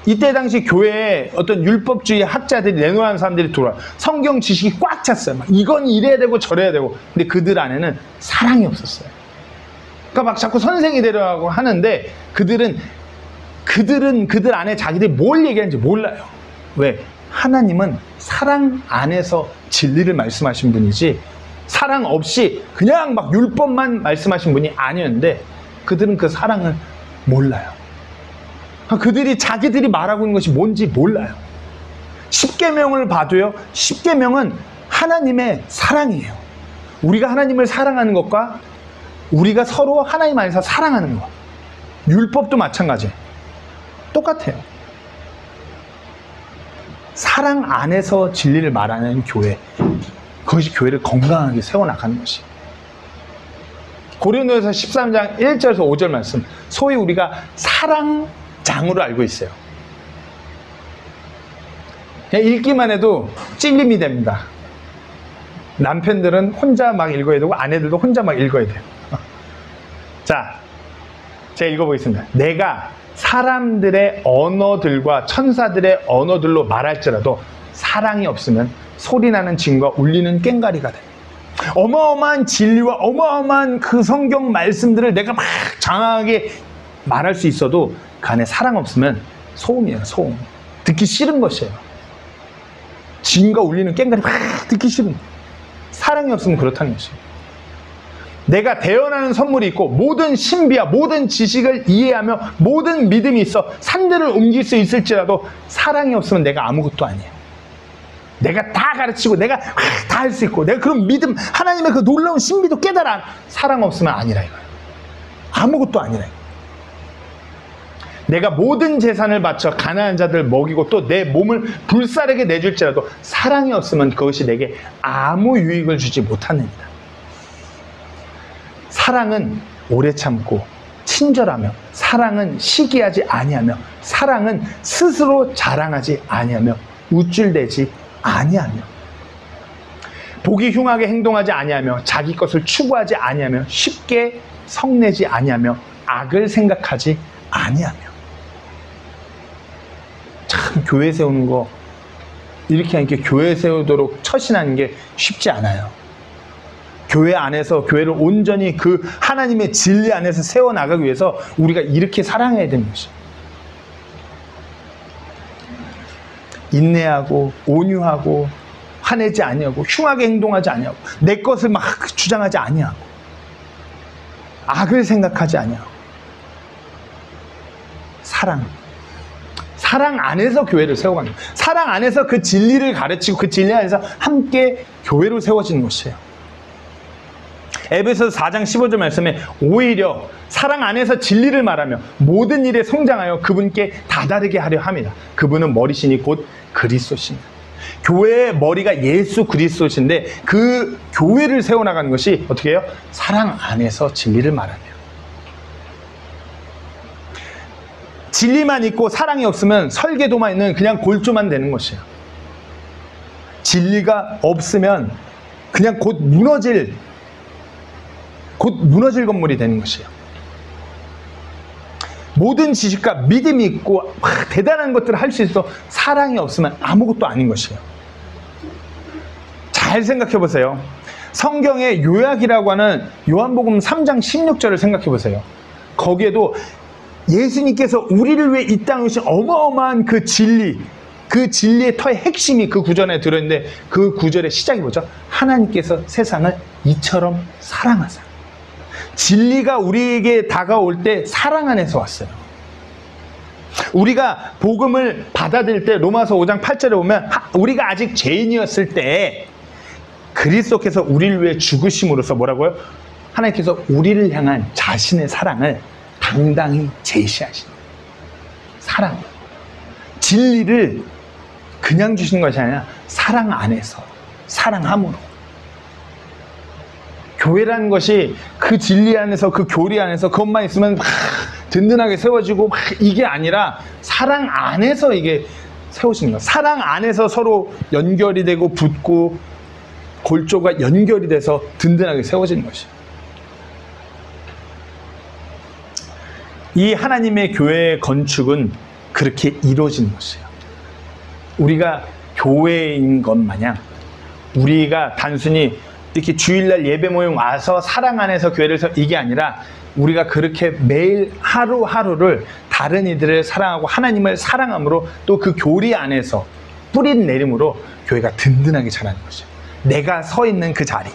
이때 당시 교회에 어떤 율법주의 학자들이, 내놓은 사람들이 들어와요. 성경 지식이 꽉 찼어요. 막 이건 이래야 되고 저래야 되고. 근데 그들 안에는 사랑이 없었어요. 그러니까 막 자꾸 선생이 되려고 하는데 그들은 그들 안에 자기들이 뭘 얘기하는지 몰라요. 왜? 하나님은 사랑 안에서 진리를 말씀하신 분이지 사랑 없이 그냥 막 율법만 말씀하신 분이 아니었는데 그들은 그 사랑을 몰라요. 그들이 자기들이 말하고 있는 것이 뭔지 몰라요. 십계명을 봐도요, 십계명은 하나님의 사랑이에요. 우리가 하나님을 사랑하는 것과 우리가 서로 하나님 안에서 사랑하는 것, 율법도 마찬가지예요. 똑같아요. 사랑 안에서 진리를 말하는 교회, 그것이 교회를 건강하게 세워나가는 것이에요. 고린도전서 13장 1절에서 5절 말씀, 소위 우리가 사랑장으로 알고 있어요. 그냥 읽기만 해도 찔림이 됩니다. 남편들은 혼자 막 읽어야 되고 아내들도 혼자 막 읽어야 돼요. 자, 제가 읽어보겠습니다. 내가 사람들의 언어들과 천사들의 언어들로 말할지라도 사랑이 없으면 소리나는 징과 울리는 꽹과리가 됩니다. 어마어마한 진리와 어마어마한 그 성경 말씀들을 내가 막 장황하게 말할 수 있어도 그 안에 사랑 없으면 소음이에요. 소음. 듣기 싫은 것이에요. 징과 울리는 꽹과리 막 듣기 싫은. 사랑이 없으면 그렇다는 것이에요. 내가 대언하는 선물이 있고 모든 신비와 모든 지식을 이해하며 모든 믿음이 있어 산들을 옮길 수 있을지라도 사랑이 없으면 내가 아무것도 아니에요. 내가 다 가르치고 내가 다 할 수 있고 내가 그런 믿음, 하나님의 그 놀라운 신비도 깨달아, 사랑 없으면 아니라 이거예요. 아무것도 아니라 이거예요. 내가 모든 재산을 바쳐 가난한 자들 먹이고 또 내 몸을 불사르게 내줄지라도 사랑이 없으면 그것이 내게 아무 유익을 주지 못하느니라. 사랑은 오래 참고 친절하며, 사랑은 시기하지 아니하며, 사랑은 스스로 자랑하지 아니하며, 우쭐대지 아니하며, 보기 흉하게 행동하지 아니하며, 자기 것을 추구하지 아니하며, 쉽게 성내지 아니하며, 악을 생각하지 아니하며. 참 교회 세우는 거 이렇게 하니까 교회 세우도록 처신하는 게 쉽지 않아요. 교회 안에서 교회를 온전히 그 하나님의 진리 안에서 세워나가기 위해서 우리가 이렇게 사랑해야 되는 것이에요. 인내하고 온유하고 화내지 아니하고 흉하게 행동하지 아니하고 내 것을 막 주장하지 아니하고 악을 생각하지 아니하고 사랑 안에서 교회를 세워가는 거예요. 사랑 안에서 그 진리를 가르치고 그 진리 안에서 함께 교회로 세워지는 것이에요. 에베소서 4장 15절 말씀에 오히려 사랑 안에서 진리를 말하며 모든 일에 성장하여 그분께 다다르게 하려 합니다. 그분은 머리시니 곧 그리스도십니다. 교회의 머리가 예수 그리스도신데 그 교회를 세워나가는 것이 어떻게 해요? 사랑 안에서 진리를 말하며. 진리만 있고 사랑이 없으면 설계도만 있는 그냥 골조만 되는 것이에요. 진리가 없으면 그냥 곧 무너질 건물이 되는 것이에요. 모든 지식과 믿음이 있고 대단한 것들을 할 수 있어 사랑이 없으면 아무것도 아닌 것이에요. 잘 생각해 보세요. 성경의 요약이라고 하는 요한복음 3장 16절을 생각해 보세요. 거기에도 예수님께서 우리를 위해 이 땅에 오신 어마어마한 그 진리, 그 진리의 터의 핵심이 그 구절에 들어있는데 그 구절의 시작이 뭐죠? 하나님께서 세상을 이처럼 사랑하사. 진리가 우리에게 다가올 때 사랑 안에서 왔어요. 우리가 복음을 받아들일 때 로마서 5장 8절에 보면 우리가 아직 죄인이었을 때 그리스도께서 우리를 위해 죽으심으로써 뭐라고요? 하나님께서 우리를 향한 자신의 사랑을 당당히 제시하신 사랑. 진리를 그냥 주시는 것이 아니라 사랑 안에서, 사랑함으로. 교회라는 것이 그 진리 안에서, 그 교리 안에서 그것만 있으면 막 든든하게 세워지고 막 이게 아니라 사랑 안에서 이게 세워지는 거예요. 사랑 안에서 서로 연결이 되고 붙고 골조가 연결이 돼서 든든하게 세워지는 것이에요. 이 하나님의 교회의 건축은 그렇게 이루어지는 것이에요. 우리가 교회인 것 마냥 우리가 단순히 이렇게 주일날 예배 모임 와서 사랑 안에서 교회를 서 이게 아니라 우리가 그렇게 매일 하루하루를 다른 이들을 사랑하고 하나님을 사랑함으로 또 그 교리 안에서 뿌린 내림으로 교회가 든든하게 자라는 것이에요. 내가 서 있는 그 자리,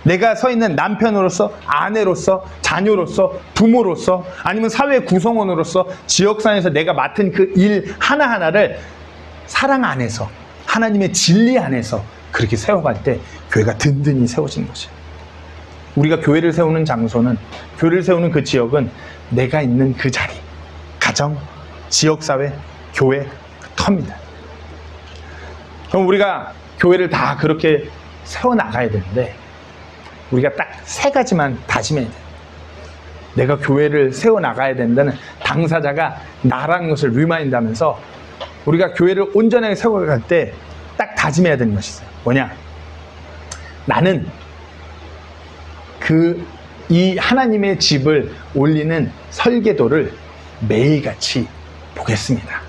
내가 서 있는 남편으로서, 아내로서, 자녀로서, 부모로서, 아니면 사회 구성원으로서, 지역사회에서 내가 맡은 그 일 하나하나를 사랑 안에서, 하나님의 진리 안에서 그렇게 세워갈 때 교회가 든든히 세워지는 것이에요. 우리가 교회를 세우는 장소는, 교회를 세우는 그 지역은 내가 있는 그 자리, 가정, 지역사회, 교회, 그 터입니다. 그럼 우리가 교회를 다 그렇게 세워나가야 되는데 우리가 딱 세 가지만 다짐해야 돼요. 내가 교회를 세워나가야 된다는 당사자가 나라는 것을 리마인드하면서 우리가 교회를 온전하게 세워갈 때 딱 다짐해야 되는 것이 있어요. 뭐냐? 나는 이 하나님의 집을 올리는 설계도를 매일같이 보겠습니다.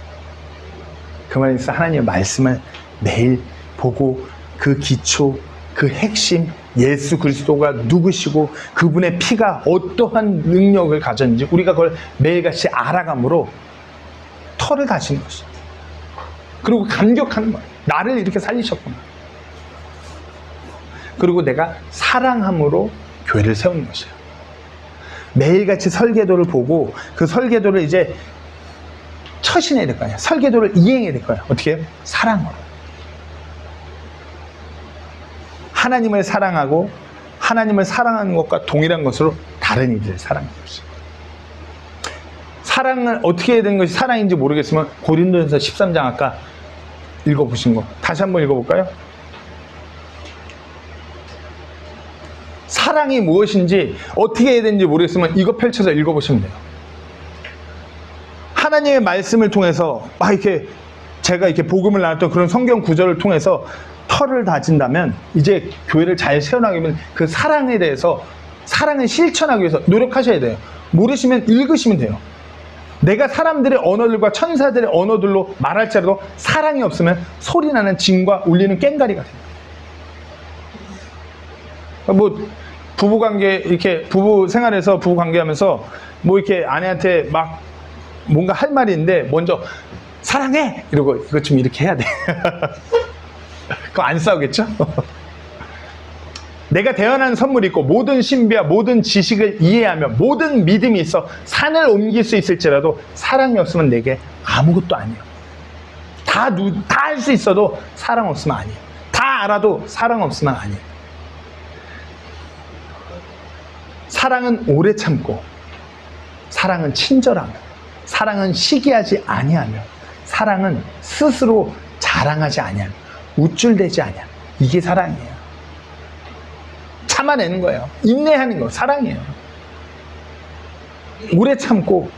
그 말에서 하나님의 말씀을 매일 보고 그 기초, 그 핵심, 예수 그리스도가 누구시고 그분의 피가 어떠한 능력을 가졌는지 우리가 그걸 매일같이 알아감으로 터를 다지는 것이죠. 그리고 감격하는 거예요. 나를 이렇게 살리셨구나. 그리고 내가 사랑함으로 교회를 세우는 것이에요. 매일같이 설계도를 보고 그 설계도를 이제 처신해야 될 거 아니야. 설계도를 이행해야 될 거야. 어떻게 해요? 사랑으로. 하나님을 사랑하고 하나님을 사랑하는 것과 동일한 것으로 다른 이들을 사랑하는 것이에요. 사랑을 어떻게 해야 되는 것이 사랑인지 모르겠으면 고린도전서 13장 아까 읽어보신 거 다시 한번 읽어볼까요? 사랑이 무엇인지 어떻게 해야 되는지 모르겠으면 이거 펼쳐서 읽어보시면 돼요. 하나님의 말씀을 통해서 이렇게 제가 이렇게 복음을 나눴던 그런 성경 구절을 통해서 터를 다진다면 이제 교회를 잘 세워나가면 그 사랑에 대해서 사랑을 실천하기 위해서 노력하셔야 돼요. 모르시면 읽으시면 돼요. 내가 사람들의 언어들과 천사들의 언어들로 말할지라도 사랑이 없으면 소리나는 징과 울리는 꽹가리가 돼요. 뭐 부부관계 이렇게 부부 생활에서 부부관계하면서 뭐 이렇게 아내한테 막 뭔가 할 말이 있는데 먼저 사랑해! 이러고 이것 좀 이렇게 해야 돼. 그거 안 싸우겠죠? 내가 대언하는 선물이 있고 모든 신비와 모든 지식을 이해하며 모든 믿음이 있어 산을 옮길 수 있을지라도 사랑이 없으면 내게 아무것도 아니에요. 다 할 수 있어도 사랑 없으면 아니에요. 다 알아도 사랑 없으면 아니에요. 사랑은 오래 참고, 사랑은 친절하며, 사랑은 시기하지 아니하며, 사랑은 스스로 자랑하지 아니하며, 우쭐대지 아니하며, 이게 사랑이에요. 참아내는 거예요. 인내하는 거 사랑이에요. 오래 참고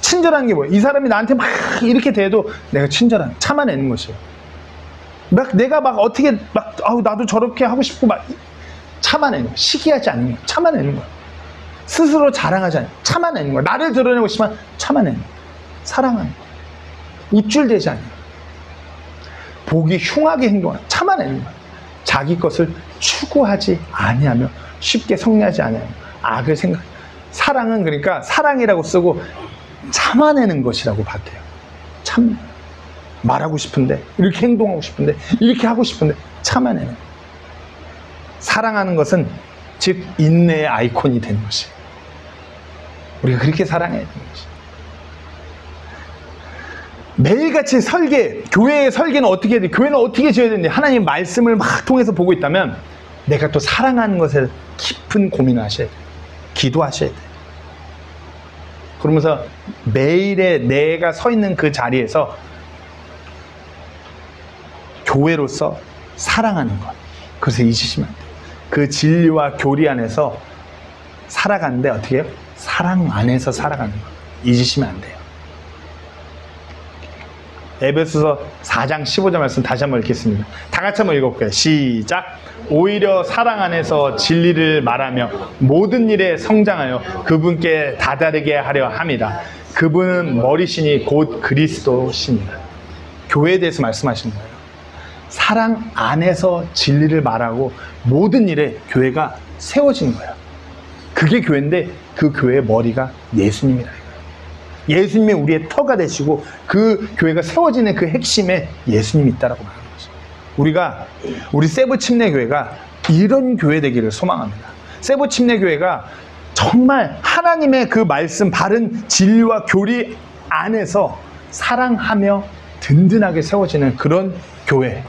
친절한 게 뭐예요? 이 사람이 나한테 막 이렇게 대해도 내가 친절한 참아내는 것이에요. 내가 막 어떻게 막 나도 저렇게 하고 싶고 막 참아내는 거야. 시기하지 않는 거야. 참아내는 거야. 스스로 자랑하지 않는 거야. 참아내는 거야. 나를 드러내고 싶지만 참아내는 거야. 사랑하는 거야. 우쭐대지 않는 거야. 보기 흉하게 행동하는 거야. 참아내는 거야. 자기 것을 추구하지 아니하며 쉽게 성내하지 아니하며 악을 생각. 사랑은 그러니까 사랑이라고 쓰고 참아내는 것이라고 봤대요. 참 말하고 싶은데 이렇게 행동하고 싶은데 이렇게 하고 싶은데 참아내는 거예요. 사랑하는 것은 즉 인내의 아이콘이 되는 것이. 우리가 그렇게 사랑해야 되는 것이. 매일같이 설계, 교회의 설계는 어떻게 해야 돼? 교회는 어떻게 지어야 되는데 하나님 말씀을 막 통해서 보고 있다면 내가 또 사랑하는 것에 깊은 고민을 하셔야 돼요. 기도하셔야 돼요. 그러면서 매일의 내가 서 있는 그 자리에서 교회로서 사랑하는 것. 그래서 잊으시면 안 돼요. 그 진리와 교리 안에서 살아가는데 어떻게 해요? 사랑 안에서 살아가는 것. 잊으시면 안 돼요. 에베소서 4장 15절 말씀 다시 한번 읽겠습니다. 다 같이 한번 읽어볼게요. 시작. 오히려 사랑 안에서 진리를 말하며 모든 일에 성장하여 그분께 다다르게 하려 합니다. 그분은 머리시니 곧 그리스도십니다. 교회에 대해서 말씀하시는 거예요. 사랑 안에서 진리를 말하고 모든 일에 교회가 세워지는 거예요. 그게 교회인데 그 교회의 머리가 예수님이라. 예수님이 우리의 터가 되시고 그 교회가 세워지는 그 핵심에 예수님이 있다라고 말하는 거죠. 우리 세부 침례교회가 이런 교회 되기를 소망합니다. 세부 침례교회가 정말 하나님의 그 말씀 바른 진리와 교리 안에서 사랑하며 든든하게 세워지는 그런 교회.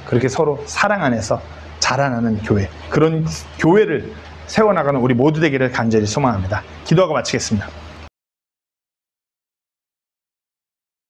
그렇게 서로 사랑 안에서 자라나는 교회. 그런 교회를 세워나가는 우리 모두 되기를 간절히 소망합니다. 기도하고 마치겠습니다.